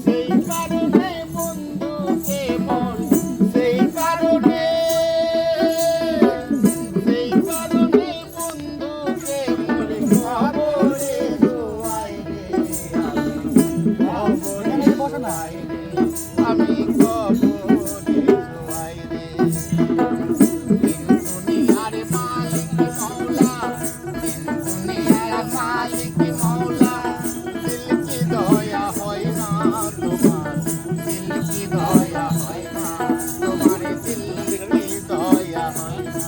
সেই কারণে বন্ধুকে মন সেই কারণে বন্ধুকে মনে খবরে দোয়াই রে খবরে দোয়াই রে আমি খবরে দোয়াই রে দুনিয়ার মালিক মৌলা দুনিয়ার মালিক মৌলা দিল কি দয়া হয় না তোমার দিল কি দয়া হয় না তোমার দিল কি দয়া হয় না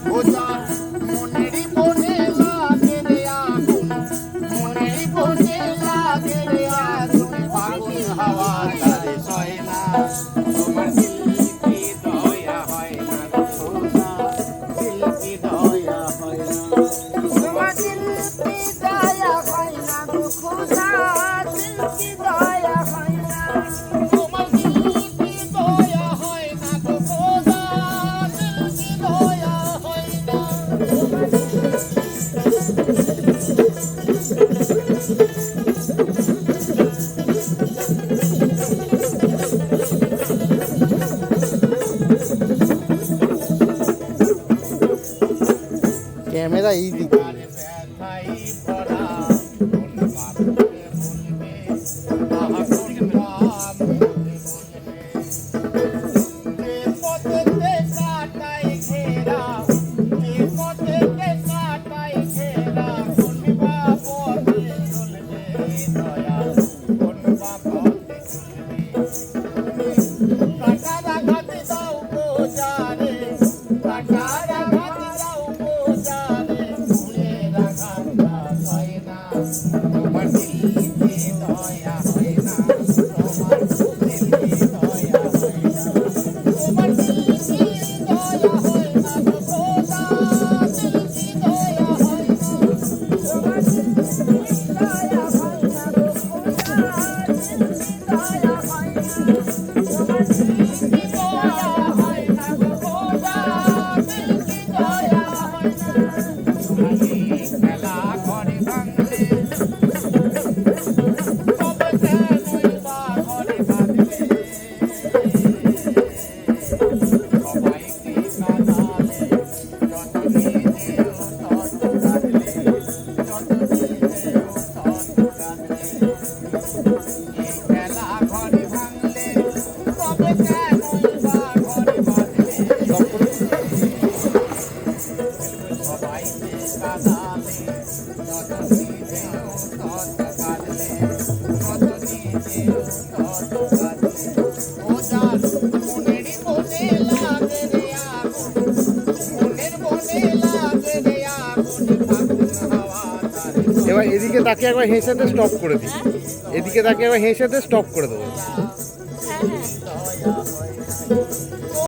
ও যার মনেরই বনে লাগে রে আগুন মনেরই বনে লাগে রে আগুন ফাগুন হাওয়া তারে সয় না তোমার দিল কি দয়া হয় না খোদা দিল কি দয়া হয় না তোমার দিল কি দয়া হয় না খোদা দিল কি দয়া হয় না তোমার দিল কি দয়া হয় না খোদা দিল কি দয়া হয় না ক্যামেরা এই দিকে ব্যথাই ভরা কোন বাপকে বলবে তাহা কোন বাপকে বলবে যে পথেতে কাটাই ঘেরা যে পথেতে কাটাই ঘেরা কোন বাপকে চলবে দয়া কোন বাপকে চলবে কাটার আঘাত দাও বোঝারে কাটার আঘাত দাও বোঝারে ফুলের আঘাত হয় না তোমার দিল কি দয়া হয় না তোমার দিল কি দয়া হয় না তোমার দিল কি দয়া হয় না খোদা দিল কি দয়া হয় না তোমার দিল কি দয়া হয় না খোদা দিল কি দয়া হয় না তোমার দিল কি দয়া হয় না খোদা দিল কি দয়া হয় না তোমাকে খেলা ঘরে ভাঙলে তবে কেনই বা ঘরে বাঁধলে সবাইকে কাঁদালে যত নিজেও তত কাঁদলে যত নিজেও তত কাঁদলে এই খেলা ঘরে ভাঙলে তবে কেনই বা ঘরে বাঁধলে সবাইকে কাঁদালে যত নিজেও তত কাঁদলে যত নিজেও তত কাঁদলে ও যার মনেরই বনে লাগে রে আগুন মনের বনে লাগে রে আগুন ফাগুন হাওয়া তারে এবার এদিকে তাকে একবার হেসেতে স্টপ করে দিই এদিকে তাকে একবার হেসেতে স্টপ করে দেবো হ্যাঁ হ্যাঁ